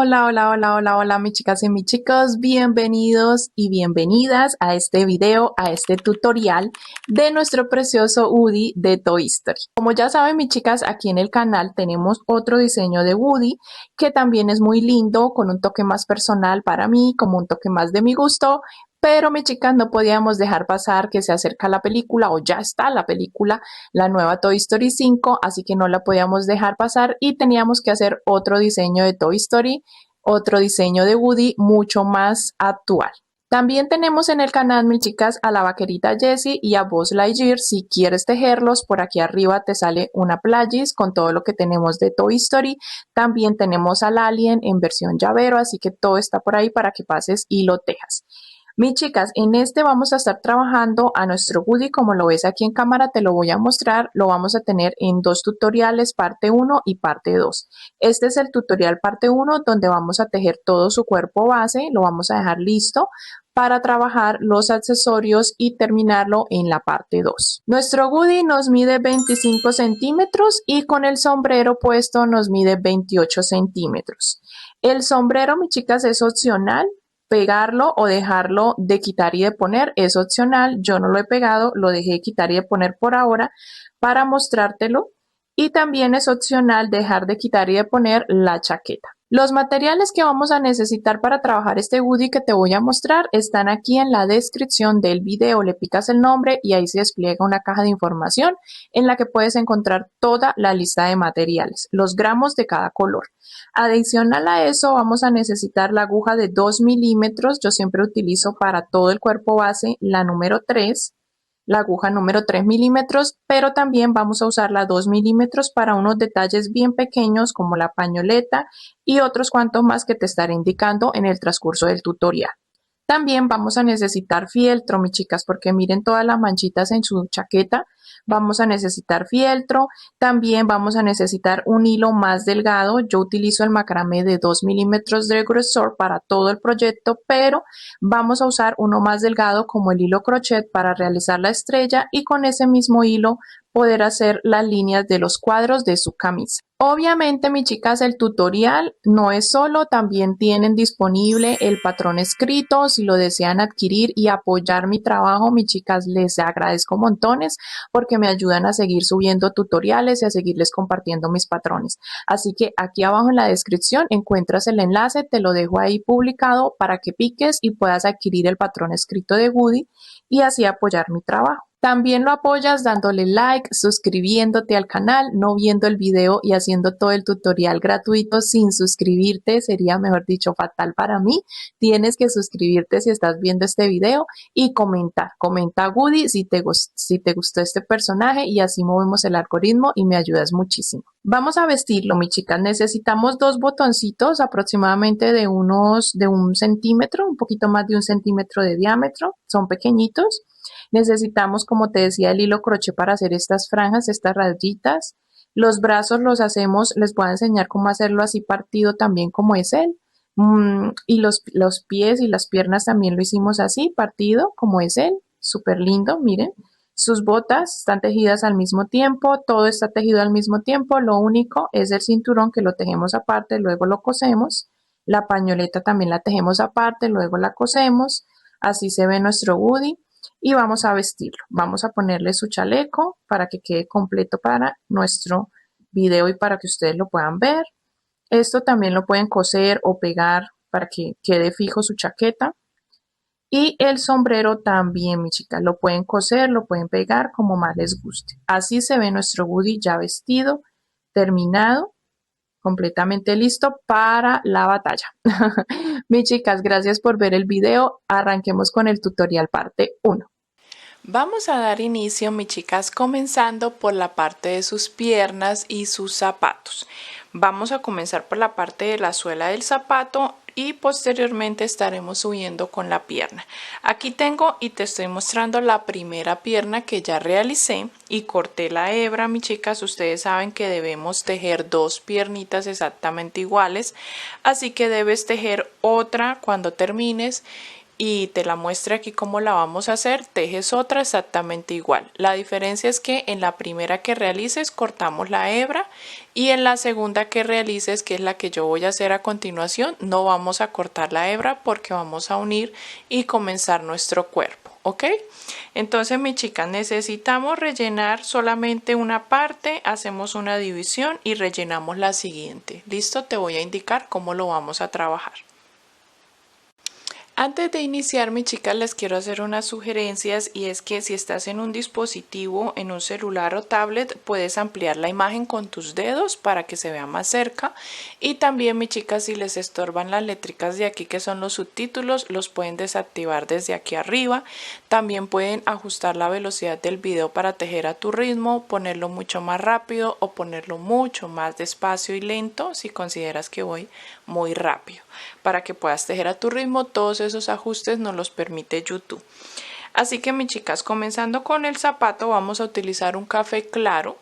Hola, hola, hola, hola, hola, mis chicas y mis chicos, bienvenidos y bienvenidas a este video, a este tutorial de nuestro precioso Woody de Toy Story. Como ya saben, mis chicas, aquí en el canal tenemos otro diseño de Woody que también es muy lindo, con un toque más personal para mí, como un toque más de mi gusto. Pero mis chicas, no podíamos dejar pasar que se acerca la película, o ya está la película, la nueva Toy Story 5, así que no la podíamos dejar pasar y teníamos que hacer otro diseño de Toy Story, otro diseño de Woody mucho más actual. También tenemos en el canal, mis chicas, a la vaquerita Jessie y a Buzz Lightyear. Si quieres tejerlos, por aquí arriba te sale una playlist con todo lo que tenemos de Toy Story. También tenemos al Alien en versión llavero, así que todo está por ahí para que pases y lo tejas. Mis chicas, en este vamos a estar trabajando a nuestro Woody, como lo ves aquí en cámara, te lo voy a mostrar. Lo vamos a tener en dos tutoriales, parte 1 y parte 2. Este es el tutorial parte 1 donde vamos a tejer todo su cuerpo base, lo vamos a dejar listo para trabajar los accesorios y terminarlo en la parte 2. Nuestro Woody nos mide 25 centímetros y con el sombrero puesto nos mide 28 centímetros. El sombrero, mis chicas, es opcional. Pegarlo o dejarlo de quitar y de poner es opcional. Yo no lo he pegado, lo dejé de quitar y de poner por ahora para mostrártelo. Y también es opcional dejar de quitar y de poner la chaqueta. Los materiales que vamos a necesitar para trabajar este Woody que te voy a mostrar están aquí en la descripción del video. Le picas el nombre y ahí se despliega una caja de información en la que puedes encontrar toda la lista de materiales, los gramos de cada color. Adicional a eso vamos a necesitar la aguja de 2 milímetros. Yo siempre utilizo para todo el cuerpo base la número 3. La aguja número 3 milímetros, pero también vamos a usar la 2 milímetros para unos detalles bien pequeños como la pañoleta y otros cuantos más que te estaré indicando en el transcurso del tutorial. También vamos a necesitar fieltro, mis chicas, porque miren todas las manchitas en su chaqueta. Vamos a necesitar fieltro. También vamos a necesitar un hilo más delgado. Yo utilizo el macramé de 2 milímetros de grosor para todo el proyecto, pero vamos a usar uno más delgado como el hilo crochet para realizar la estrella y con ese mismo hilo poder hacer las líneas de los cuadros de su camisa. Obviamente, mis chicas, el tutorial no es solo, también tienen disponible el patrón escrito. Si lo desean adquirir y apoyar mi trabajo, mis chicas, les agradezco montones porque me ayudan a seguir subiendo tutoriales y a seguirles compartiendo mis patrones. Así que aquí abajo en la descripción encuentras el enlace, te lo dejo ahí publicado para que piques y puedas adquirir el patrón escrito de Woody y así apoyar mi trabajo. También lo apoyas dándole like, suscribiéndote al canal, no viendo el video y haciendo todo el tutorial gratuito sin suscribirte. Sería, mejor dicho, fatal para mí. Tienes que suscribirte si estás viendo este video y comentar. Comenta Woody si te gustó este personaje y así movemos el algoritmo y me ayudas muchísimo. Vamos a vestirlo, mis chicas. Necesitamos dos botoncitos aproximadamente de un centímetro, un poquito más de 1 centímetro de diámetro. Son pequeñitos. Necesitamos, como te decía, el hilo crochet para hacer estas franjas, estas rayitas. Los brazos los hacemos, les voy a enseñar cómo hacerlo así partido también como es él. Y los pies y las piernas también lo hicimos así, partido como es él. Súper lindo, miren. Sus botas están tejidas al mismo tiempo, todo está tejido al mismo tiempo. Lo único es el cinturón que lo tejemos aparte, luego lo cosemos. La pañoleta también la tejemos aparte, luego la cosemos. Así se ve nuestro Woody. Y vamos a vestirlo. Vamos a ponerle su chaleco para que quede completo para nuestro video y para que ustedes lo puedan ver. Esto también lo pueden coser o pegar para que quede fijo su chaqueta. Y el sombrero también, mis chicas, lo pueden coser, lo pueden pegar como más les guste. Así se ve nuestro Woody ya vestido, terminado, completamente listo para la batalla. Mis chicas, gracias por ver el video. Arranquemos con el tutorial parte 1. Vamos a dar inicio, mis chicas, comenzando por la parte de sus piernas y sus zapatos. Vamos a comenzar por la parte de la suela del zapato y posteriormente estaremos subiendo con la pierna. Aquí tengo y te estoy mostrando la primera pierna que ya realicé y corté la hebra, mis chicas. Ustedes saben que debemos tejer dos piernitas exactamente iguales, así que debes tejer otra cuando termines y te la muestre aquí cómo la vamos a hacer, tejes otra exactamente igual. La diferencia es que en la primera que realices cortamos la hebra y en la segunda que realices, que es la que yo voy a hacer a continuación, no vamos a cortar la hebra porque vamos a unir y comenzar nuestro cuerpo, ¿ok? Entonces, mis chicas, necesitamos rellenar solamente una parte, hacemos una división y rellenamos la siguiente. ¿Listo? Te voy a indicar cómo lo vamos a trabajar. Antes de iniciar, mis chicas, les quiero hacer unas sugerencias y es que si estás en un dispositivo, en un celular o tablet, puedes ampliar la imagen con tus dedos para que se vea más cerca. Y también, mis chicas, si les estorban las letricas de aquí que son los subtítulos, los pueden desactivar desde aquí arriba. También pueden ajustar la velocidad del video para tejer a tu ritmo, ponerlo mucho más rápido o ponerlo mucho más despacio y lento si consideras que voy muy rápido. Para que puedas tejer a tu ritmo, todos esos ajustes nos los permite YouTube. Así que, mis chicas, comenzando con el zapato, vamos a utilizar un café claro,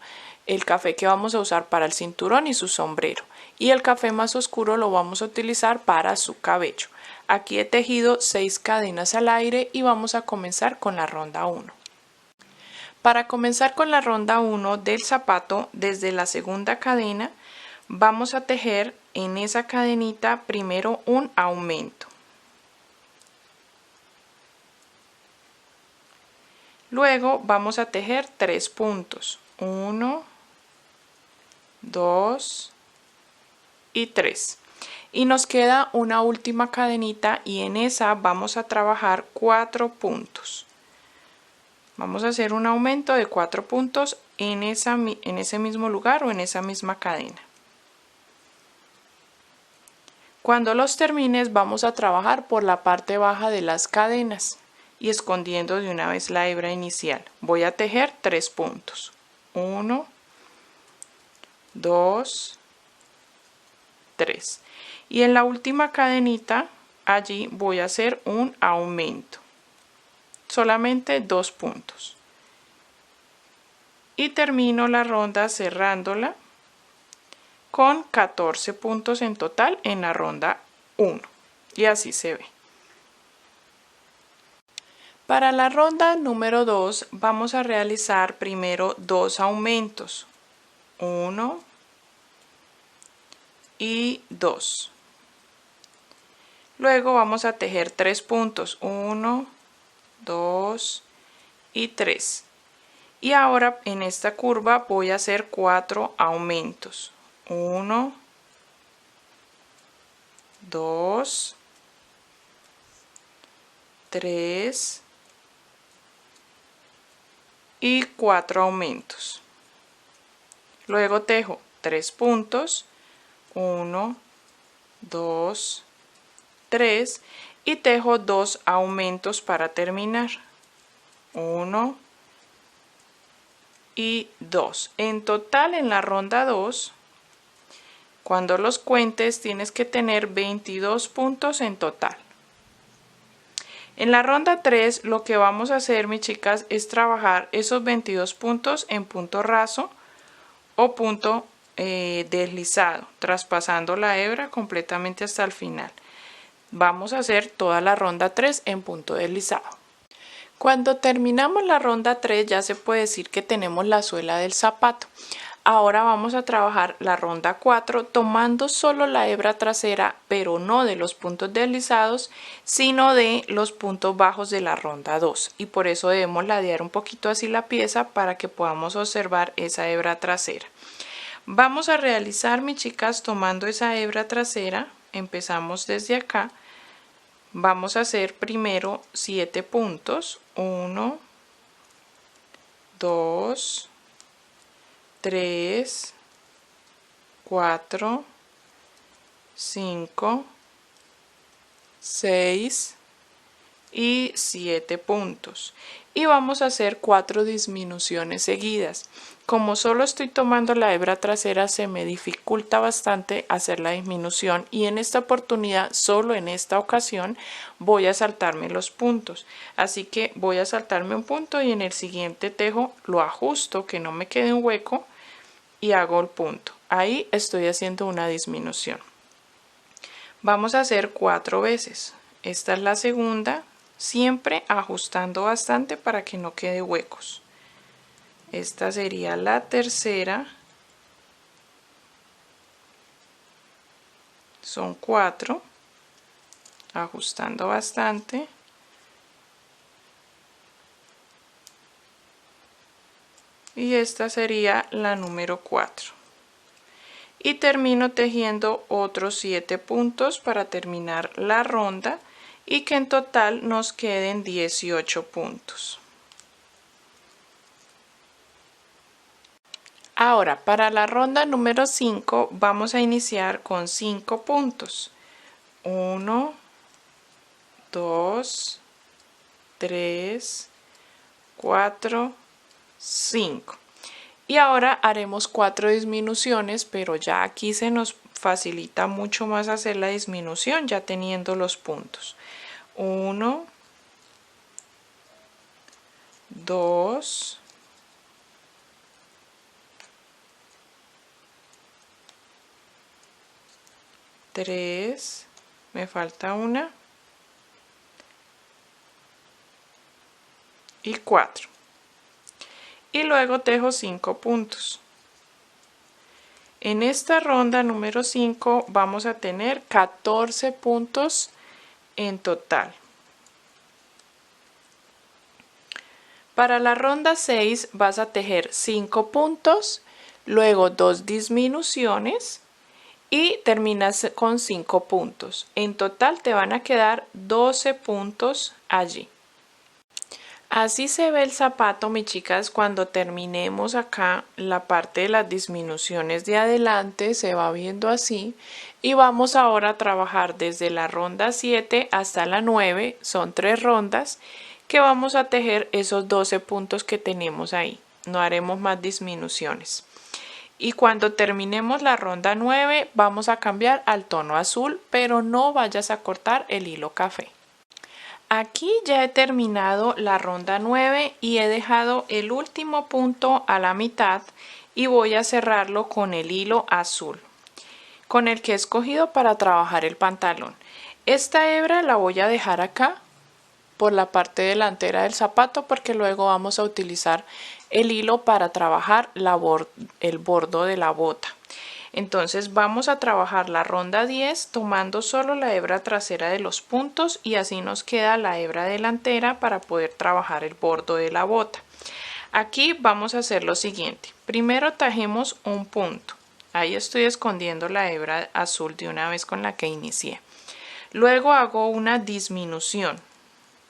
el café que vamos a usar para el cinturón y su sombrero, y el café más oscuro lo vamos a utilizar para su cabello. Aquí he tejido 6 cadenas al aire y vamos a comenzar con la ronda 1. Para comenzar con la ronda 1 del zapato, desde la segunda cadena vamos a tejer en esa cadenita primero un aumento. Luego vamos a tejer 3 puntos. 1, 2 y 3. Y nos queda una última cadenita y en esa vamos a trabajar 4 puntos. Vamos a hacer un aumento de 4 puntos en ese mismo lugar o en esa misma cadena. Cuando los termines vamos a trabajar por la parte baja de las cadenas y escondiendo de una vez la hebra inicial. Voy a tejer 3 puntos. 1, 2, 3. Y en la última cadenita allí voy a hacer un aumento. Solamente 2 puntos. Y termino la ronda cerrándola con 14 puntos en total en la ronda 1 y así se ve. Para la ronda número 2 vamos a realizar primero 2 aumentos, 1 y 2. Luego vamos a tejer 3 puntos, 1, 2 y 3. Y ahora en esta curva voy a hacer 4 aumentos. 1, 2, 3 y 4 aumentos. Luego tejo 3 puntos, 1, 2, 3 y tejo 2 aumentos para terminar. 1 y 2. En total en la ronda 2, cuando los cuentes tienes que tener 22 puntos en total. En la ronda 3 lo que vamos a hacer, mis chicas, es trabajar esos 22 puntos en punto raso o punto deslizado, traspasando la hebra completamente hasta el final. Vamos a hacer toda la ronda 3 en punto deslizado. Cuando terminamos la ronda 3 ya se puede decir que tenemos la suela del zapato. Ahora vamos a trabajar la ronda 4 tomando solo la hebra trasera, pero no de los puntos deslizados, sino de los puntos bajos de la ronda 2. Y por eso debemos ladear un poquito así la pieza para que podamos observar esa hebra trasera. Vamos a realizar, mis chicas, tomando esa hebra trasera. Empezamos desde acá. Vamos a hacer primero 7 puntos. 1, 2, 3, 4, 5, 6 y 7 puntos. Y vamos a hacer 4 disminuciones seguidas. Como solo estoy tomando la hebra trasera, se me dificulta bastante hacer la disminución y en esta oportunidad, solo en esta ocasión, voy a saltarme los puntos. Así que voy a saltarme un punto y en el siguiente tejo lo ajusto, que no me quede un hueco y hago el punto. Ahí estoy haciendo una disminución. Vamos a hacer 4 veces. Esta es la segunda, siempre ajustando bastante para que no quede huecos. Esta sería la tercera. Son 4, ajustando bastante. Y esta sería la número 4. Y termino tejiendo otros 7 puntos para terminar la ronda y que en total nos queden 18 puntos. Ahora, para la ronda número 5 vamos a iniciar con 5 puntos. 1, 2, 3, 4, 5. Y ahora haremos 4 disminuciones, pero ya aquí se nos facilita mucho más hacer la disminución ya teniendo los puntos. 1, 2, 3, me falta una, y 4. Y luego tejo 5 puntos. En esta ronda número 5 vamos a tener 14 puntos en total. Para la ronda 6 vas a tejer 5 puntos, luego 2 disminuciones y terminas con 5 puntos. En total te van a quedar 12 puntos allí. Así se ve el zapato, mis chicas, cuando terminemos acá la parte de las disminuciones de adelante, se va viendo así. Y vamos ahora a trabajar desde la ronda 7 hasta la 9, son 3 rondas, que vamos a tejer esos 12 puntos que tenemos ahí. No haremos más disminuciones. Y cuando terminemos la ronda 9 vamos a cambiar al tono azul, pero no vayas a cortar el hilo café. Aquí ya he terminado la ronda 9 y he dejado el último punto a la mitad y voy a cerrarlo con el hilo azul, con el que he escogido para trabajar el pantalón. Esta hebra la voy a dejar acá por la parte delantera del zapato porque luego vamos a utilizar el hilo para trabajar el bordo de la bota. Entonces vamos a trabajar la ronda 10 tomando solo la hebra trasera de los puntos y así nos queda la hebra delantera para poder trabajar el bordo de la bota. Aquí vamos a hacer lo siguiente. Primero tejemos un punto. Ahí estoy escondiendo la hebra azul de una vez con la que inicié. Luego hago una disminución.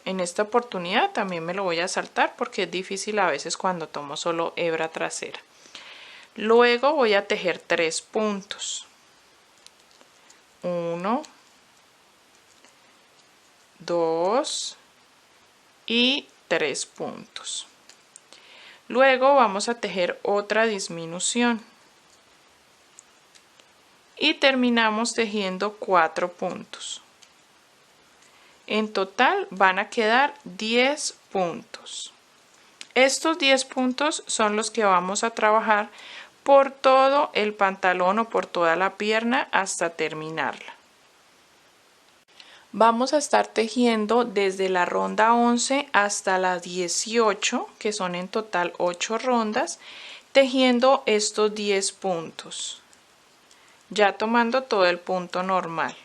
En esta oportunidad también me lo voy a saltar porque es difícil a veces cuando tomo solo hebra trasera. Luego voy a tejer 3 puntos. 1, 2 y 3 puntos. Luego vamos a tejer otra disminución. Y terminamos tejiendo 4 puntos. En total van a quedar 10 puntos. Estos 10 puntos son los que vamos a trabajar por todo el pantalón o por toda la pierna hasta terminarla. Vamos a estar tejiendo desde la ronda 11 hasta la 18, que son en total 8 rondas, tejiendo estos 10 puntos, ya tomando todo el punto normal.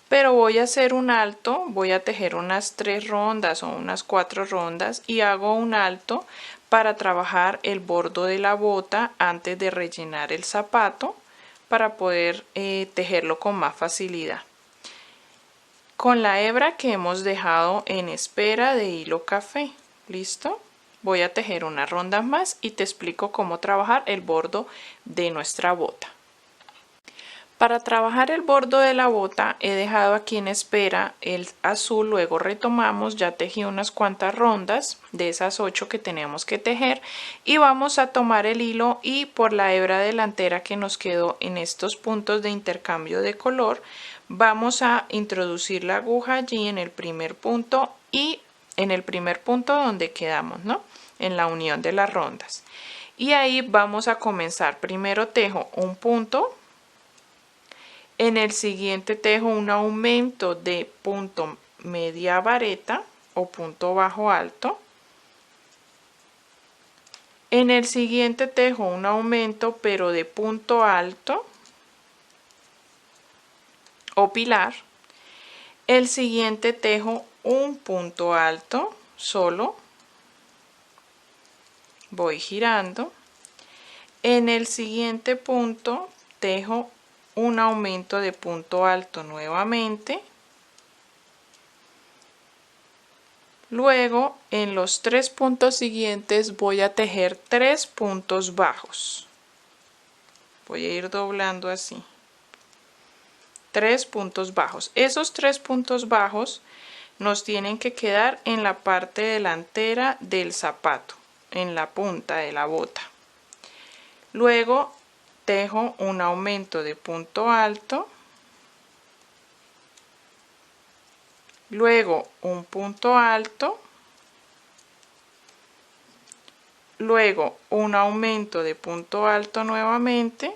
Pero voy a hacer un alto, voy a tejer unas 3 rondas o unas 4 rondas y hago un alto para trabajar el bordo de la bota antes de rellenar el zapato para poder tejerlo con más facilidad. Con la hebra que hemos dejado en espera de hilo café. ¿Listo? Voy a tejer unas rondas más y te explico cómo trabajar el bordo de nuestra bota. Para trabajar el bordo de la bota he dejado aquí en espera el azul, luego retomamos, ya tejí unas cuantas rondas de esas 8 que tenemos que tejer y vamos a tomar el hilo y por la hebra delantera que nos quedó en estos puntos de intercambio de color vamos a introducir la aguja allí en el primer punto y en el primer punto donde quedamos, ¿no? En la unión de las rondas. Y ahí vamos a comenzar. Primero tejo un punto. En el siguiente tejo un aumento de punto media vareta o punto bajo alto. En el siguiente tejo un aumento pero de punto alto o pilar. El siguiente tejo un punto alto solo, voy girando. En el siguiente punto tejo un aumento de punto alto nuevamente. Luego en los 3 puntos siguientes voy a tejer 3 puntos bajos. Voy a ir doblando así. 3 puntos bajos. Esos 3 puntos bajos nos tienen que quedar en la parte delantera del zapato, en la punta de la bota. Luego tejo un aumento de punto alto. Luego un punto alto. Luego un aumento de punto alto nuevamente.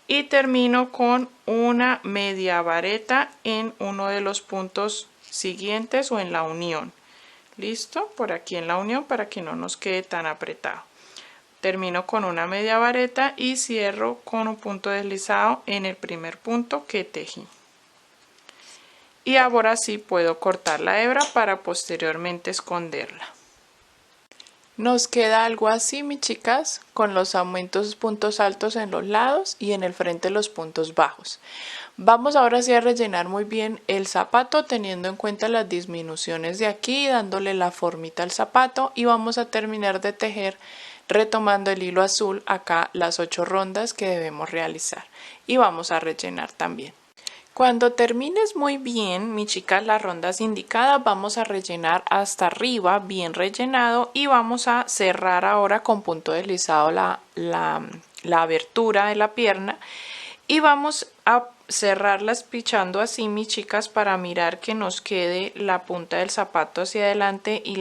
Y termino con una media vareta en uno de los puntos siguientes o en la unión. ¿Listo? Por aquí en la unión para que no nos quede tan apretado. Termino con una media vareta y cierro con un punto deslizado en el primer punto que tejí. Y ahora sí puedo cortar la hebra para posteriormente esconderla. Nos queda algo así, mis chicas, con los aumentos puntos altos en los lados y en el frente los puntos bajos. Vamos ahora sí a rellenar muy bien el zapato teniendo en cuenta las disminuciones de aquí, dándole la formita al zapato, y vamos a terminar de tejer retomando el hilo azul acá las 8 rondas que debemos realizar, y vamos a rellenar también. Cuando termines muy bien, mis chicas, las rondas indicadas, vamos a rellenar hasta arriba bien rellenado y vamos a cerrar ahora con punto deslizado la abertura de la pierna, y vamos a cerrarlas pichando así, mis chicas, para mirar que nos quede la punta del zapato hacia adelante y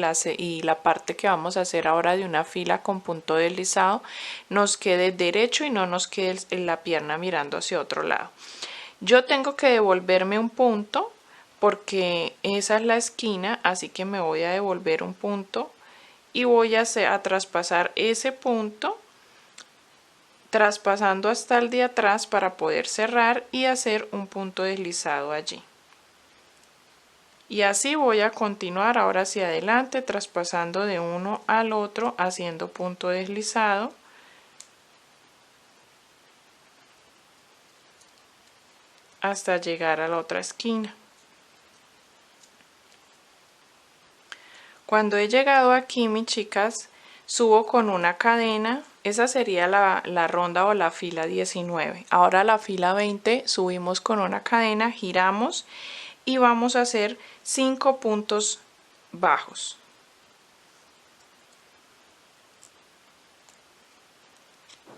la parte que vamos a hacer ahora de una fila con punto deslizado nos quede derecho y no nos quede la pierna mirando hacia otro lado. Yo tengo que devolverme un punto porque esa es la esquina, así que me voy a devolver un punto y voy a traspasar ese punto, traspasando hasta el de atrás para poder cerrar y hacer un punto deslizado allí. Y así voy a continuar ahora hacia adelante, traspasando de uno al otro, haciendo punto deslizado. Hasta llegar a la otra esquina. Cuando he llegado aquí, mis chicas, subo con una cadena. Esa sería la ronda o la fila 19. Ahora la fila 20 subimos con una cadena, giramos y vamos a hacer 5 puntos bajos.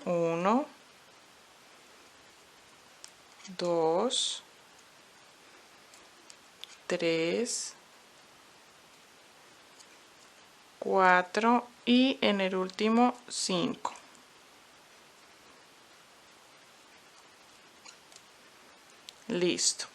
1, 2, 3, 4 y en el último 5. Listo.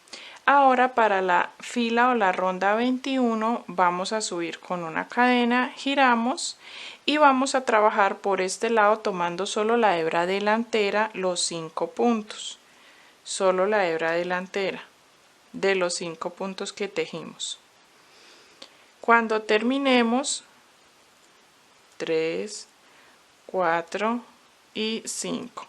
Ahora para la fila o la ronda 21 vamos a subir con una cadena, giramos y vamos a trabajar por este lado tomando solo la hebra delantera los 5 puntos. Solo la hebra delantera de los 5 puntos que tejimos. Cuando terminemos, 3, 4 y 5.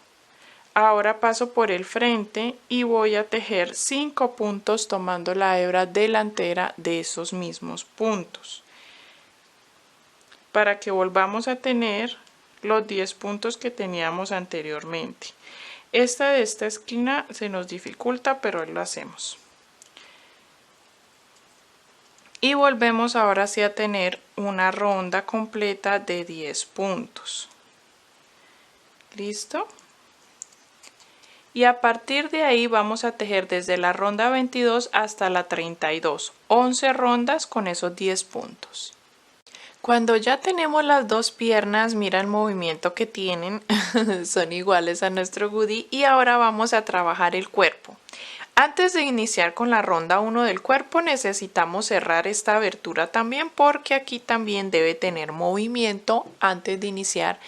Ahora paso por el frente y voy a tejer 5 puntos tomando la hebra delantera de esos mismos puntos, para que volvamos a tener los 10 puntos que teníamos anteriormente. Esta de esta esquina se nos dificulta, pero lo hacemos. Y volvemos ahora sí a tener una ronda completa de 10 puntos. ¿Listo? Y a partir de ahí vamos a tejer desde la ronda 22 hasta la 32. 11 rondas con esos 10 puntos. Cuando ya tenemos las dos piernas, mira el movimiento que tienen, son iguales a nuestro goodie, y ahora vamos a trabajar el cuerpo. Antes de iniciar con la ronda 1 del cuerpo necesitamos cerrar esta abertura también porque aquí también debe tener movimiento antes de iniciar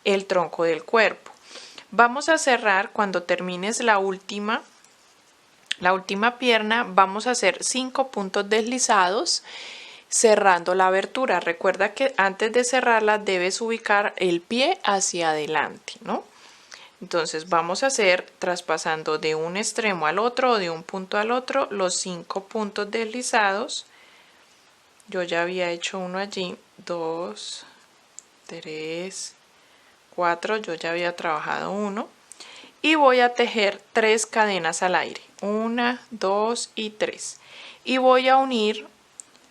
el tronco del cuerpo. Vamos a cerrar cuando termines la última pierna, vamos a hacer 5 puntos deslizados cerrando la abertura. Recuerda que antes de cerrarla debes ubicar el pie hacia adelante, ¿no? Entonces vamos a hacer traspasando de un extremo al otro o de un punto al otro los 5 puntos deslizados. Yo ya había hecho uno allí, 2, 3, 4, yo ya había trabajado uno. Y voy a tejer 3 cadenas al aire, 1, 2 y 3. Y voy a unir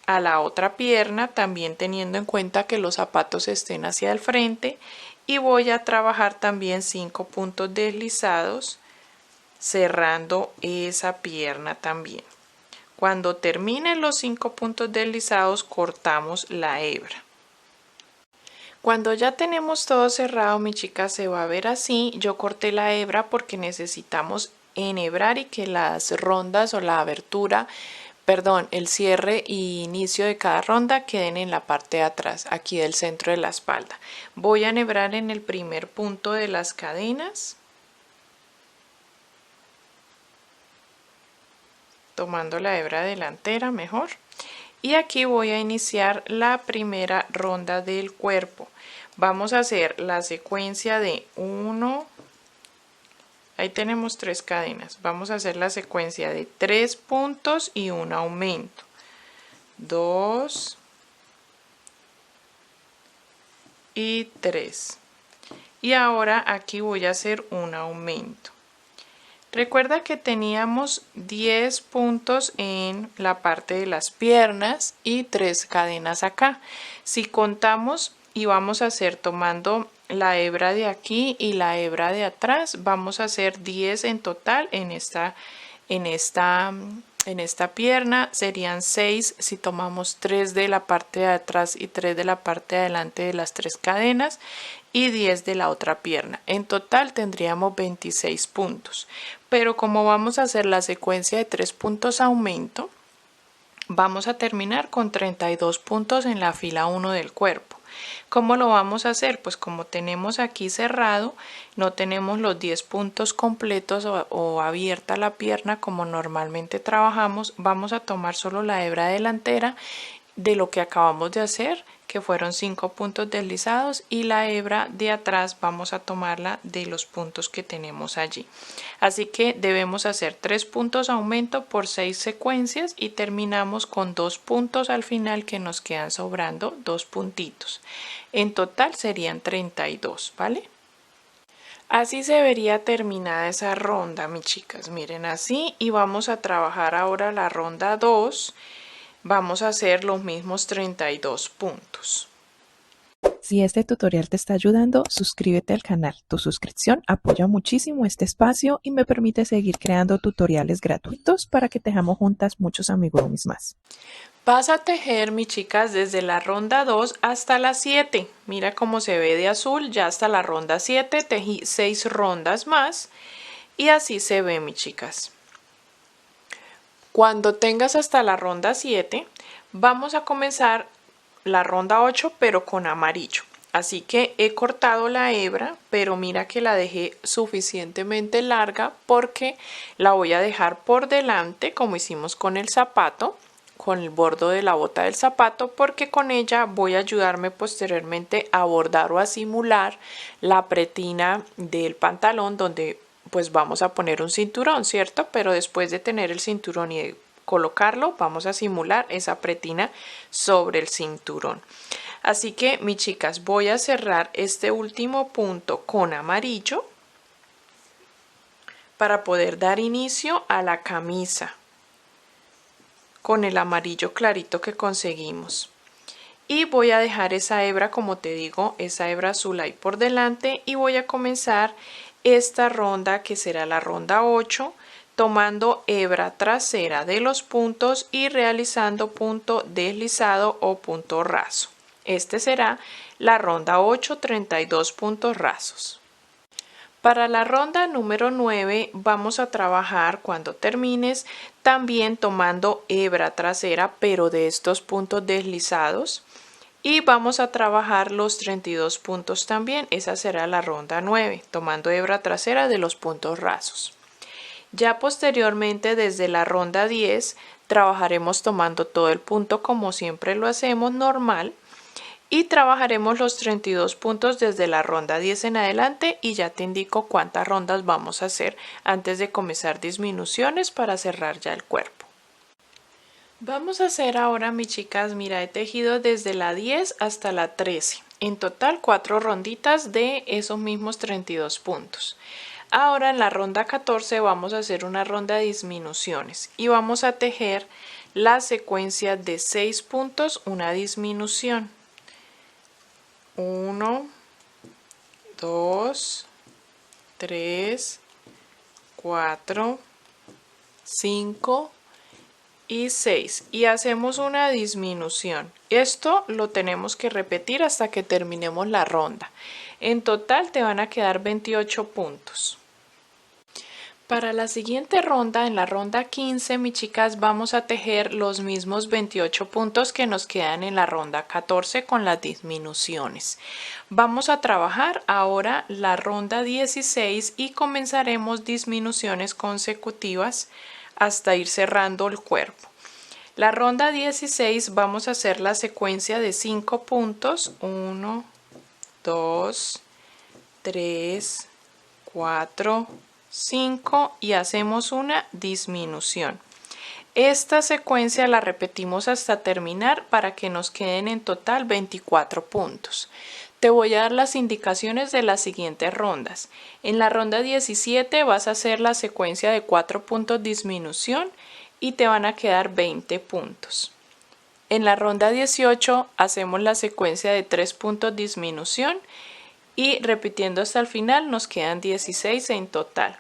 a la otra pierna, también teniendo en cuenta que los zapatos estén hacia el frente. Y voy a trabajar también 5 puntos deslizados cerrando esa pierna también. Cuando terminen los 5 puntos deslizados cortamos la hebra. Cuando ya tenemos todo cerrado, mi chica, se va a ver así. Yo corté la hebra porque necesitamos enhebrar y que las rondas o la abertura, el cierre y inicio de cada ronda queden en la parte de atrás, aquí del centro de la espalda. Voy a enhebrar en el primer punto de las cadenas, tomando la hebra delantera mejor. Y aquí voy a iniciar la primera ronda del cuerpo. Vamos a hacer la secuencia de 1, ahí tenemos 3 cadenas. Vamos a hacer la secuencia de 3 puntos y un aumento. 2 y 3. Y ahora aquí voy a hacer un aumento. Recuerda que teníamos 10 puntos en la parte de las piernas y 3 cadenas acá. Si contamos y vamos a hacer tomando la hebra de aquí y la hebra de atrás, vamos a hacer 10 en total en esta pierna. Serían 6 si tomamos 3 de la parte de atrás y 3 de la parte de adelante de las 3 cadenas y 10 de la otra pierna. En total tendríamos 26 puntos. Pero como vamos a hacer la secuencia de 3 puntos aumento, vamos a terminar con 32 puntos en la fila 1 del cuerpo. ¿Cómo lo vamos a hacer? Pues como tenemos aquí cerrado, no tenemos los 10 puntos completos o abierta la pierna como normalmente trabajamos, vamos a tomar solo la hebra delantera de lo que acabamos de hacer, que fueron 5 puntos deslizados, y la hebra de atrás vamos a tomarla de los puntos que tenemos allí. Así que debemos hacer 3 puntos aumento por 6 secuencias y terminamos con 2 puntos al final que nos quedan sobrando 2 puntitos. En total serían 32, ¿vale? Así se vería terminada esa ronda, mis chicas. Miren así, y vamos a trabajar ahora la ronda 2. Vamos a hacer los mismos 32 puntos. Si este tutorial te está ayudando, suscríbete al canal. Tu suscripción apoya muchísimo este espacio y me permite seguir creando tutoriales gratuitos para que tejamos juntas muchos amigurumis más. Vas a tejer, mis chicas, desde la ronda 2 hasta la 7. Mira cómo se ve de azul, ya hasta la ronda 7 tejí 6 rondas más y así se ve, mis chicas. Cuando tengas hasta la ronda 7, vamos a comenzar la ronda 8 pero con amarillo. Así que he cortado la hebra, pero mira que la dejé suficientemente larga porque la voy a dejar por delante como hicimos con el zapato, con el borde de la bota del zapato, porque con ella voy a ayudarme posteriormente a bordar o a simular la pretina del pantalón donde pues vamos a poner un cinturón, ¿cierto? Pero después de tener el cinturón y de colocarlo, vamos a simular esa pretina sobre el cinturón. Así que, mis chicas, voy a cerrar este último punto con amarillo para poder dar inicio a la camisa con el amarillo clarito que conseguimos. Y voy a dejar esa hebra, como te digo, esa hebra azul ahí por delante, y voy a comenzar esta ronda que será la ronda 8 tomando hebra trasera de los puntos y realizando punto deslizado o punto raso. Este será la ronda 8, 32 puntos rasos. Para la ronda número 9 vamos a trabajar cuando termines también tomando hebra trasera, pero de estos puntos deslizados. Y vamos a trabajar los 32 puntos también. Esa será la ronda 9, tomando hebra trasera de los puntos rasos. Ya posteriormente, desde la ronda 10, trabajaremos tomando todo el punto como siempre lo hacemos normal. Y trabajaremos los 32 puntos desde la ronda 10 en adelante y ya te indico cuántas rondas vamos a hacer antes de comenzar disminuciones para cerrar ya el cuerpo. Vamos a hacer ahora, mis chicas, mira, he tejido desde la 10 hasta la 13. En total 4 ronditas de esos mismos 32 puntos. Ahora en la ronda 14 vamos a hacer una ronda de disminuciones y vamos a tejer la secuencia de 6 puntos, una disminución. 1, 2, 3, 4, 5 y 6 y hacemos una disminución. Esto lo tenemos que repetir hasta que terminemos la ronda. En total te van a quedar 28 puntos. Para la siguiente ronda, en la ronda 15, mis chicas, vamos a tejer los mismos 28 puntos que nos quedan en la ronda 14 con las disminuciones. Vamos a trabajar ahora la ronda 16 y comenzaremos disminuciones consecutivas hasta ir cerrando el cuerpo. La ronda 16 vamos a hacer la secuencia de 5 puntos. 1, 2, 3, 4, 5 y hacemos una disminución. Esta secuencia la repetimos hasta terminar para que nos queden en total 24 puntos. Te voy a dar las indicaciones de las siguientes rondas. En la ronda 17 vas a hacer la secuencia de 4 puntos disminución y te van a quedar 20 puntos. En la ronda 18 hacemos la secuencia de 3 puntos disminución y repitiendo hasta el final nos quedan 16 en total.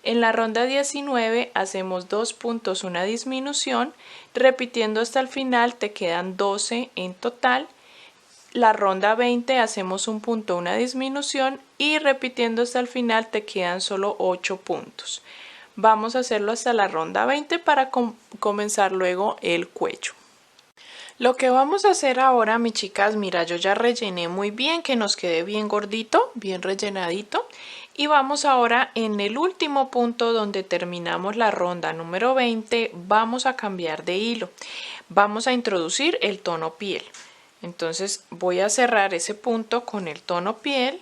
En la ronda 19 hacemos 2 puntos, una disminución, repitiendo hasta el final te quedan 12 en total. La ronda 20 hacemos un punto, una disminución y repitiendo hasta el final te quedan solo 8 puntos. Vamos a hacerlo hasta la ronda 20 para comenzar luego el cuello. Lo que vamos a hacer ahora, mis chicas, mira, yo ya rellené muy bien, que nos quede bien gordito, bien rellenadito. Y vamos ahora en el último punto donde terminamos la ronda número 20, vamos a cambiar de hilo. Vamos a introducir el tono piel. Entonces voy a cerrar ese punto con el tono piel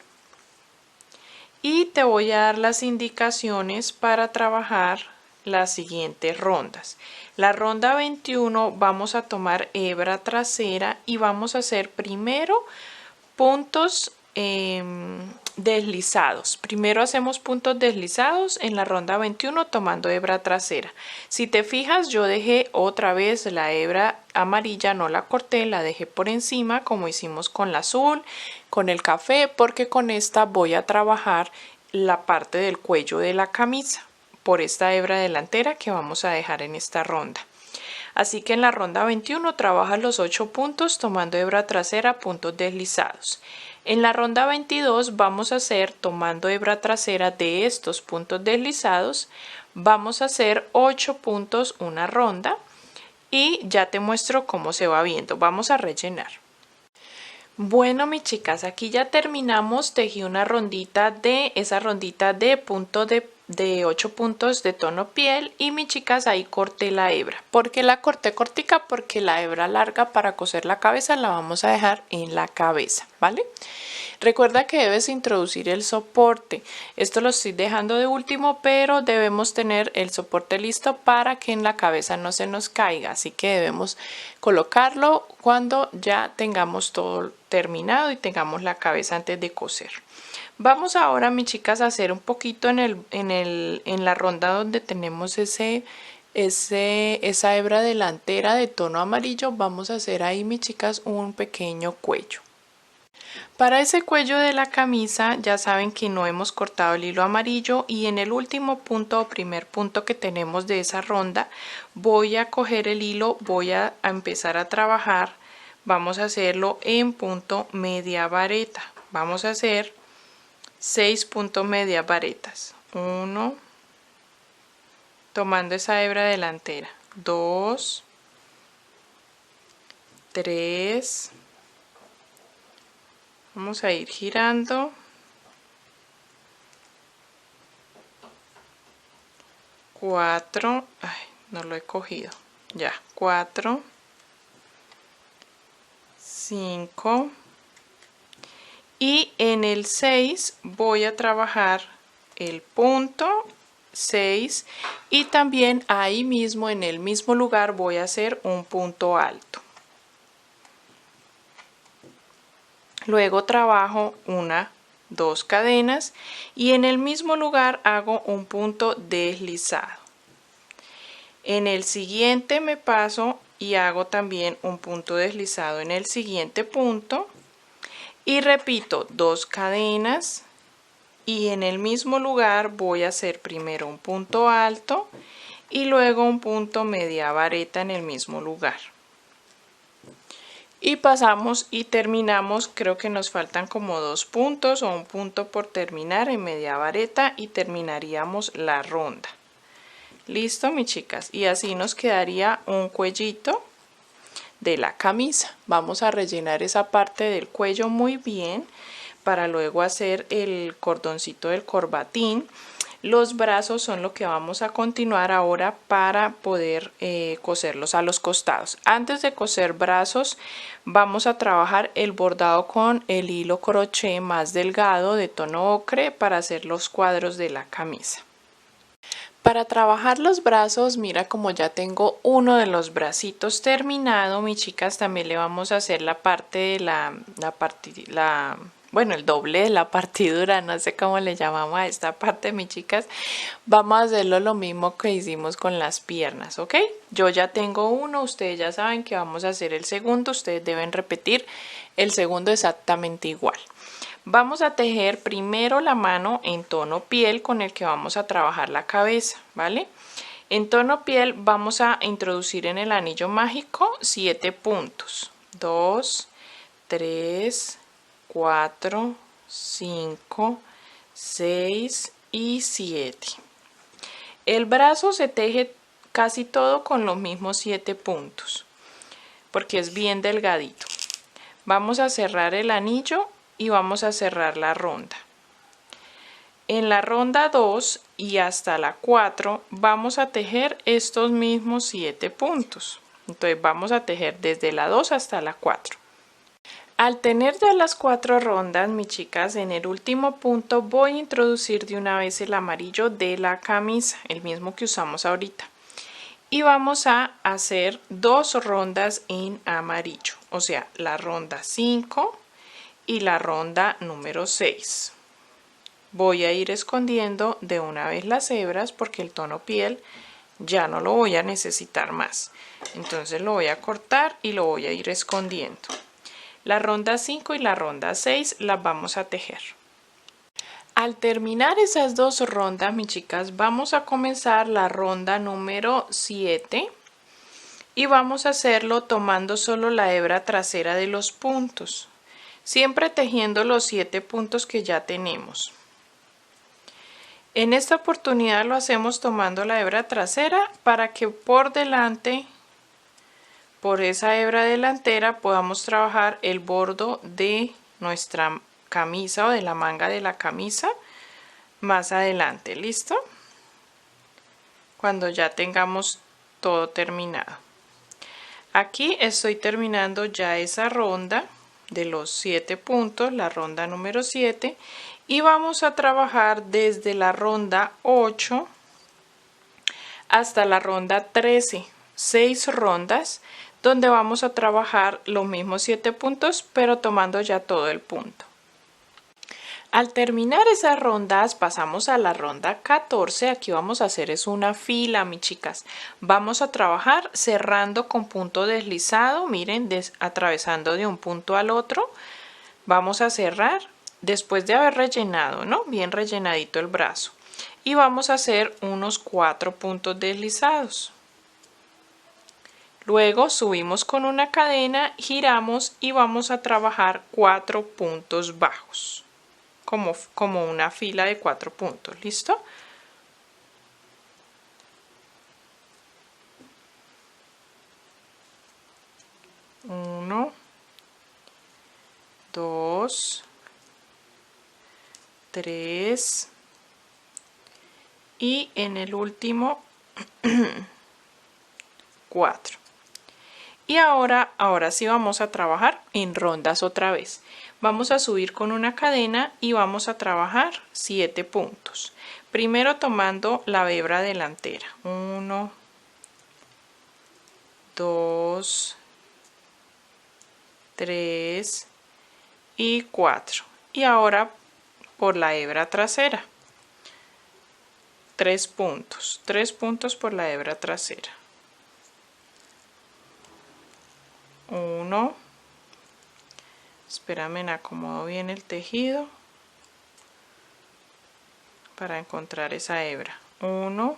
y te voy a dar las indicaciones para trabajar las siguientes rondas. La ronda 21 vamos a tomar hebra trasera y vamos a hacer primero puntos deslizados. Primero hacemos puntos deslizados en la ronda 21 tomando hebra trasera. Si te fijas, yo dejé otra vez la hebra amarilla, no la corté, la dejé por encima como hicimos con la azul, con el café, porque con esta voy a trabajar la parte del cuello de la camisa por esta hebra delantera que vamos a dejar en esta ronda. Así que en la ronda 21 trabajas los 8 puntos tomando hebra trasera, puntos deslizados. En la ronda 22 vamos a hacer, tomando hebra trasera de estos puntos deslizados, vamos a hacer 8 puntos una ronda y ya te muestro cómo se va viendo. Vamos a rellenar. Bueno, mis chicas, aquí ya terminamos. Tejí una rondita de punto de 8 puntos de tono piel y mis chicas ahí corté la hebra. ¿Por qué la corté cortica? Porque la hebra larga para coser la cabeza la vamos a dejar en la cabeza, ¿vale? Recuerda que debes introducir el soporte. Esto lo estoy dejando de último, pero debemos tener el soporte listo para que en la cabeza no se nos caiga. Así que debemos colocarlo cuando ya tengamos todo terminado y tengamos la cabeza antes de coser. Vamos ahora, mis chicas, a hacer un poquito en la ronda donde tenemos esa hebra delantera de tono amarillo. Vamos a hacer ahí, mis chicas, un pequeño cuello. Para ese cuello de la camisa ya saben que no hemos cortado el hilo amarillo y en el último punto o primer punto que tenemos de esa ronda voy a coger el hilo, voy a empezar a trabajar. Vamos a hacerlo en punto media vareta. Vamos a hacer 6 puntos media varetas. 1, tomando esa hebra delantera. 2, 3, vamos a ir girando. 4, ay, no lo he cogido. Ya, 4, 5 y en el 6 voy a trabajar el punto 6 y también ahí mismo en el mismo lugar voy a hacer un punto alto. Luego trabajo 1, 2 cadenas y en el mismo lugar hago un punto deslizado. En el siguiente me paso y hago también un punto deslizado en el siguiente punto y repito 2 cadenas y en el mismo lugar voy a hacer primero un punto alto y luego un punto media vareta en el mismo lugar. Y pasamos y terminamos, creo que nos faltan como 2 puntos o un punto por terminar en media vareta y terminaríamos la ronda. Listo, mis chicas, y así nos quedaría un cuellito de la camisa. Vamos a rellenar esa parte del cuello muy bien para luego hacer el cordoncito del corbatín. Los brazos son lo que vamos a continuar ahora para poder coserlos a los costados. Antes de coser brazos vamos a trabajar el bordado con el hilo crochet más delgado de tono ocre para hacer los cuadros de la camisa. Para trabajar los brazos, mira como ya tengo uno de los bracitos terminado, mis chicas, también le vamos a hacer la parte de bueno, el doble de la partidura, no sé cómo le llamamos a esta parte, mis chicas. Vamos a hacerlo lo mismo que hicimos con las piernas, ¿ok? Yo ya tengo uno, ustedes ya saben que vamos a hacer el segundo, ustedes deben repetir el segundo exactamente igual. Vamos a tejer primero la mano en tono piel con el que vamos a trabajar la cabeza, ¿vale? En tono piel vamos a introducir en el anillo mágico 7 puntos. 2, 3, 4, 5, 6 y 7. El brazo se teje casi todo con los mismos 7 puntos porque es bien delgadito. Vamos a cerrar el anillo y vamos a cerrar la ronda. En la ronda 2 y hasta la 4 vamos a tejer estos mismos 7 puntos. Entonces vamos a tejer desde la 2 hasta la 4. Al tener ya las 4 rondas, mis chicas, en el último punto voy a introducir de una vez el amarillo de la camisa, el mismo que usamos ahorita. Y vamos a hacer 2 rondas en amarillo, o sea, la ronda 5 y la ronda número 6. Voy a ir escondiendo de una vez las hebras porque el tono piel ya no lo voy a necesitar más. Entonces lo voy a cortar y lo voy a ir escondiendo. La ronda 5 y la ronda 6 las vamos a tejer. Al terminar esas 2 rondas, mis chicas, vamos a comenzar la ronda número 7 y vamos a hacerlo tomando solo la hebra trasera de los puntos. Siempre tejiendo los 7 puntos que ya tenemos. En esta oportunidad lo hacemos tomando la hebra trasera para que por delante, por esa hebra delantera, podamos trabajar el bordo de nuestra camisa o de la manga de la camisa más adelante. ¿Listo? Cuando ya tengamos todo terminado. Aquí estoy terminando ya esa ronda de los 7 puntos, la ronda número 7, y vamos a trabajar desde la ronda 8 hasta la ronda 13, 6 rondas donde vamos a trabajar los mismos 7 puntos pero tomando ya todo el punto. Al terminar esas rondas pasamos a la ronda 14, aquí vamos a hacer es una fila, mis chicas. Vamos a trabajar cerrando con punto deslizado, miren, atravesando de un punto al otro. Vamos a cerrar después de haber rellenado, ¿no? Bien rellenadito el brazo. Y vamos a hacer unos 4 puntos deslizados. Luego subimos con una cadena, giramos y vamos a trabajar 4 puntos bajos. como una fila de 4 puntos. ¿Listo? Uno, dos, tres y en el último 4. Y ahora sí vamos a trabajar en rondas otra vez. Vamos a subir con una cadena y vamos a trabajar 7 puntos. Primero tomando la hebra delantera. 1, 2, 3 y 4. Y ahora por la hebra trasera. 3 puntos. 3 puntos por la hebra trasera. 1, espérame, acomodo bien el tejido para encontrar esa hebra. 1,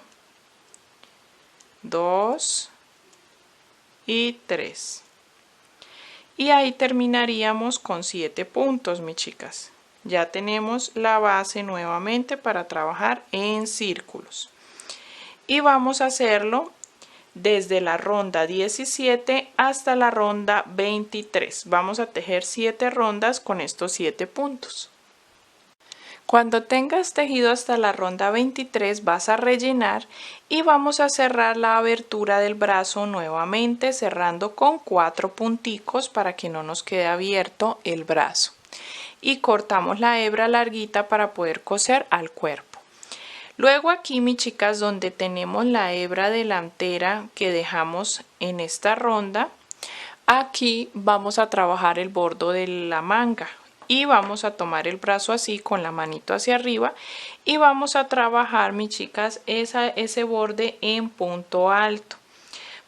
2 y 3. Y ahí terminaríamos con 7 puntos, mis chicas. Ya tenemos la base nuevamente para trabajar en círculos. Y vamos a hacerlo desde la ronda 17 hasta la ronda 23. Vamos a tejer 7 rondas con estos 7 puntos. Cuando tengas tejido hasta la ronda 23 vas a rellenar y vamos a cerrar la abertura del brazo nuevamente cerrando con 4 punticos para que no nos quede abierto el brazo. Y cortamos la hebra larguita para poder coser al cuerpo. Luego aquí, mis chicas, donde tenemos la hebra delantera que dejamos en esta ronda, aquí vamos a trabajar el bordo de la manga y vamos a tomar el brazo así con la manito hacia arriba y vamos a trabajar, mis chicas, ese borde en punto alto.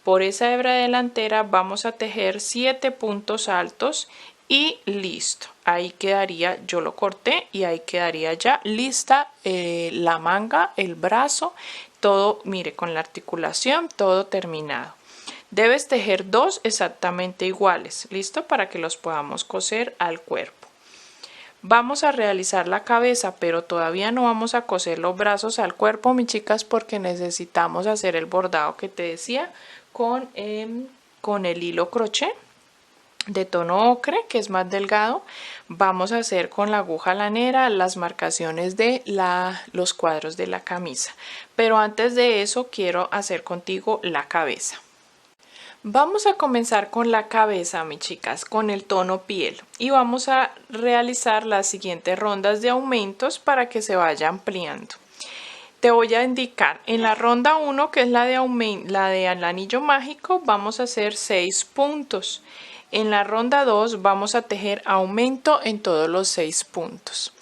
Por esa hebra delantera vamos a tejer 7 puntos altos y listo. Ahí quedaría, yo lo corté y ahí quedaría ya lista la manga, el brazo, todo, mire, con la articulación, todo terminado. Debes tejer 2 exactamente iguales, listo, para que los podamos coser al cuerpo. Vamos a realizar la cabeza, pero todavía no vamos a coser los brazos al cuerpo, mis chicas, porque necesitamos hacer el bordado que te decía con el hilo crochet de tono ocre, que es más delgado. Vamos a hacer con la aguja lanera las marcaciones de los cuadros de la camisa, pero antes de eso quiero hacer contigo la cabeza. Vamos a comenzar con la cabeza, mis chicas, con el tono piel y vamos a realizar las siguientes rondas de aumentos para que se vaya ampliando. Te voy a indicar en la ronda 1, que es la del anillo mágico, vamos a hacer 6 puntos. En la ronda 2 vamos a tejer aumento en todos los 6 puntos.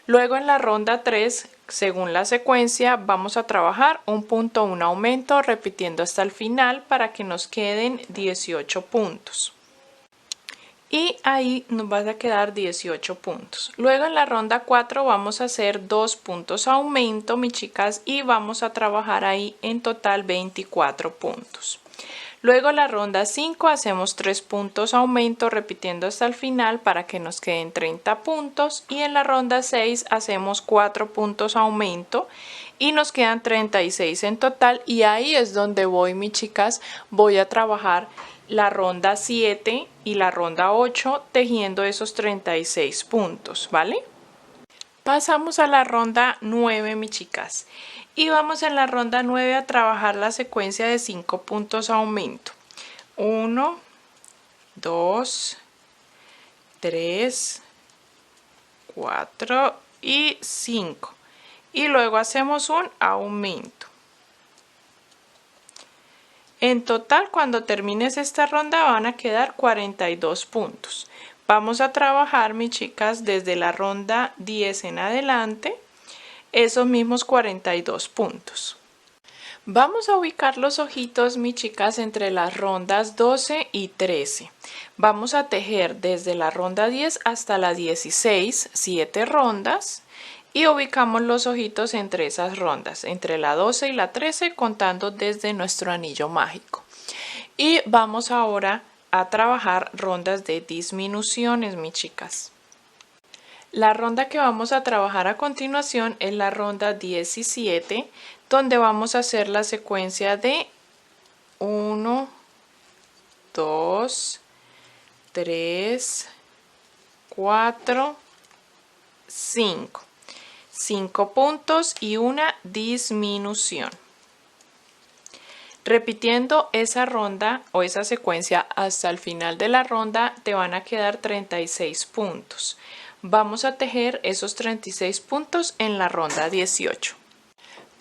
Luego en la ronda 3, según la secuencia, vamos a trabajar un punto, un aumento, repitiendo hasta el final para que nos queden 18 puntos. Y ahí nos va a quedar 18 puntos. Luego en la ronda 4 vamos a hacer 2 puntos aumento, mis chicas, y vamos a trabajar ahí en total 24 puntos. Luego la ronda 5 hacemos 3 puntos aumento repitiendo hasta el final para que nos queden 30 puntos y en la ronda 6 hacemos 4 puntos aumento y nos quedan 36 en total y ahí es donde voy, mis chicas, voy a trabajar la ronda 7 y la ronda 8 tejiendo esos 36 puntos, ¿vale? Pasamos a la ronda 9, mis chicas. Y vamos en la ronda 9 a trabajar la secuencia de 5 puntos aumento. 1, 2, 3, 4 y 5. Y luego hacemos un aumento. En total, cuando termines esta ronda van a quedar 42 puntos. Vamos a trabajar, mis chicas, desde la ronda 10 en adelante esos mismos 42 puntos. Vamos a ubicar los ojitos, mis chicas, entre las rondas 12 y 13. Vamos a tejer desde la ronda 10 hasta la 16, 7 rondas. Y ubicamos los ojitos entre esas rondas, entre la 12 y la 13, contando desde nuestro anillo mágico. Y vamos ahora a trabajar rondas de disminuciones, mis chicas. La ronda que vamos a trabajar a continuación es la ronda 17, donde vamos a hacer la secuencia de 1, 2, 3, 4, 5. 5 puntos y una disminución. Repitiendo esa ronda o esa secuencia hasta el final de la ronda te van a quedar 36 puntos. Vamos a tejer esos 36 puntos en la ronda 18.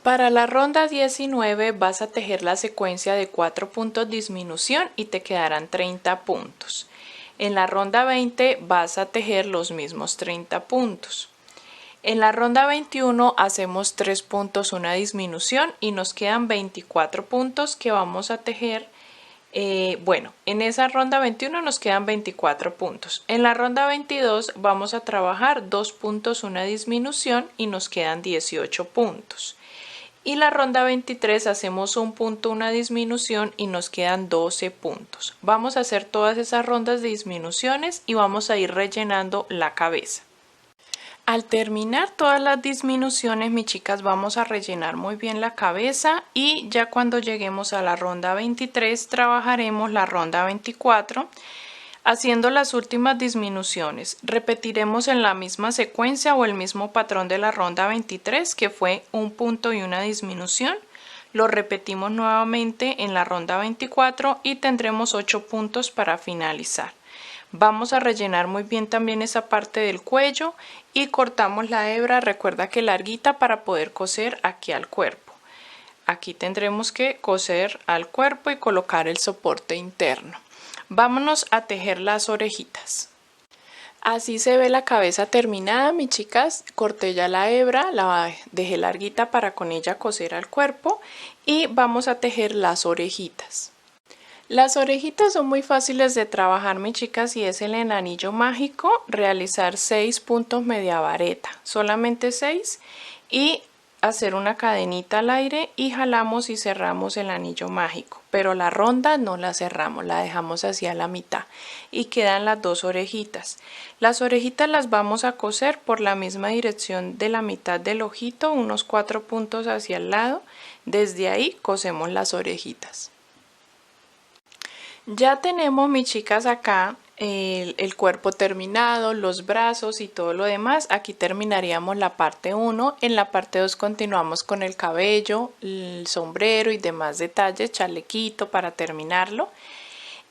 Para la ronda 19 vas a tejer la secuencia de 4 puntos disminución y te quedarán 30 puntos. En la ronda 20 vas a tejer los mismos 30 puntos. En la ronda 21 hacemos 3 puntos, una disminución y nos quedan 24 puntos que vamos a tejer. En esa ronda 21 nos quedan 24 puntos. En la ronda 22 vamos a trabajar 2 puntos, una disminución y nos quedan 18 puntos. Y la ronda 23 hacemos un punto, una disminución y nos quedan 12 puntos. Vamos a hacer todas esas rondas de disminuciones y vamos a ir rellenando la cabeza. Al terminar todas las disminuciones, mis chicas, vamos a rellenar muy bien la cabeza y ya cuando lleguemos a la ronda 23 trabajaremos la ronda 24 haciendo las últimas disminuciones. Repetiremos en la misma secuencia o el mismo patrón de la ronda 23, que fue un punto y una disminución. Lo repetimos nuevamente en la ronda 24 y tendremos 8 puntos para finalizar. Vamos a rellenar muy bien también esa parte del cuello y cortamos la hebra, recuerda que larguita, para poder coser aquí al cuerpo. Aquí tendremos que coser al cuerpo y colocar el soporte interno. Vámonos a tejer las orejitas. Así se ve la cabeza terminada, mis chicas. Corté ya la hebra, la dejé larguita para con ella coser al cuerpo y vamos a tejer las orejitas. Las orejitas son muy fáciles de trabajar, mis chicas, y es el enanillo mágico, realizar 6 puntos media vareta, solamente 6, y hacer una cadenita al aire y jalamos y cerramos el anillo mágico, pero la ronda no la cerramos, la dejamos hacia la mitad y quedan las dos orejitas. Las orejitas las vamos a coser por la misma dirección de la mitad del ojito, unos 4 puntos hacia el lado. Desde ahí cosemos las orejitas. Ya tenemos, mis chicas, acá el cuerpo terminado, los brazos y todo lo demás. Aquí terminaríamos la parte 1. En la parte 2 continuamos con el cabello, el sombrero y demás detalles, chalequito para terminarlo.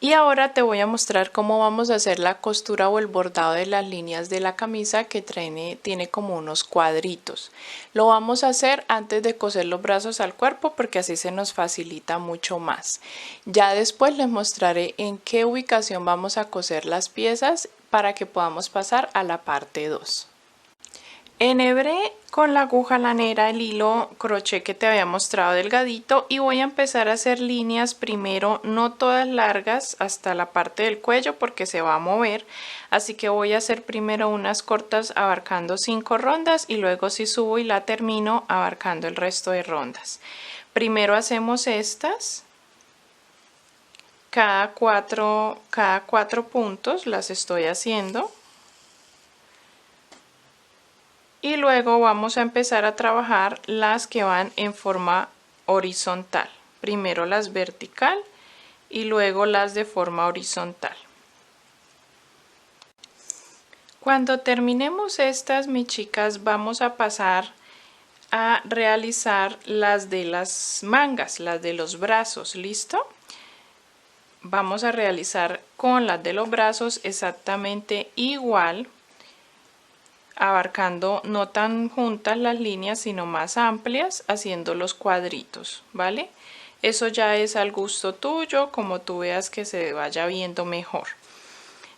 Y ahora te voy a mostrar cómo vamos a hacer la costura o el bordado de las líneas de la camisa, que tiene como unos cuadritos. Lo vamos a hacer antes de coser los brazos al cuerpo porque así se nos facilita mucho más. Ya después les mostraré en qué ubicación vamos a coser las piezas para que podamos pasar a la parte 2. Enhebré con la aguja lanera el hilo crochet que te había mostrado delgadito y voy a empezar a hacer líneas primero, no todas largas hasta la parte del cuello porque se va a mover, así que voy a hacer primero unas cortas abarcando 5 rondas y luego si subo y la termino abarcando el resto de rondas. Primero hacemos estas, cada cuatro puntos las estoy haciendo. Y luego vamos a empezar a trabajar las que van en forma horizontal. Primero las vertical y luego las de forma horizontal. Cuando terminemos estas, mis chicas, vamos a pasar a realizar las de las mangas, las de los brazos. ¿Listo? Vamos a realizar con las de los brazos exactamente igual, abarcando no tan juntas las líneas sino más amplias, haciendo los cuadritos, ¿vale? Eso ya es al gusto tuyo, como tú veas que se vaya viendo mejor.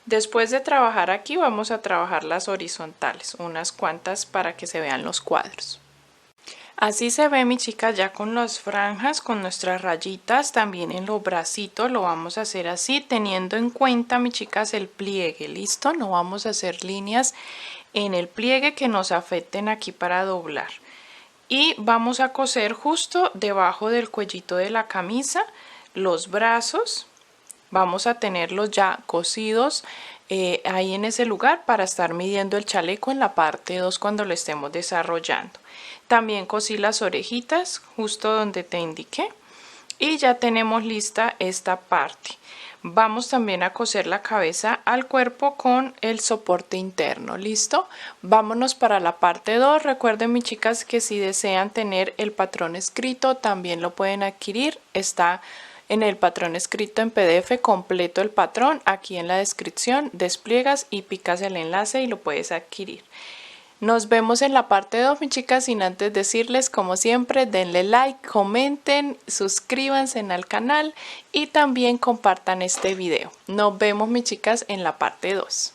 Después de trabajar aquí vamos a trabajar las horizontales, unas cuantas para que se vean los cuadros. Así se ve, mi chica, ya con las franjas, con nuestras rayitas. También en los bracitos lo vamos a hacer así, teniendo en cuenta, mi chicas, el pliegue. ¿Listo? No vamos a hacer líneas en el pliegue que nos afecten aquí para doblar. Y vamos a coser justo debajo del cuellito de la camisa los brazos Vamos a tenerlos ya cosidos ahí en ese lugar para estar midiendo el chaleco en la parte 2 cuando lo estemos desarrollando. También cosí las orejitas justo donde te indiqué y ya tenemos lista esta parte. Vamos también a coser la cabeza al cuerpo con el soporte interno. ¿Listo? Vámonos para la parte 2. Recuerden, mis chicas, que si desean tener el patrón escrito también lo pueden adquirir. Está en el patrón escrito en PDF completo el patrón. Aquí en la descripción despliegas y picas el enlace y lo puedes adquirir. Nos vemos en la parte 2, mis chicas, sin antes decirles, como siempre, denle like, comenten, suscríbanse al canal y también compartan este video. Nos vemos, mis chicas, en la parte 2.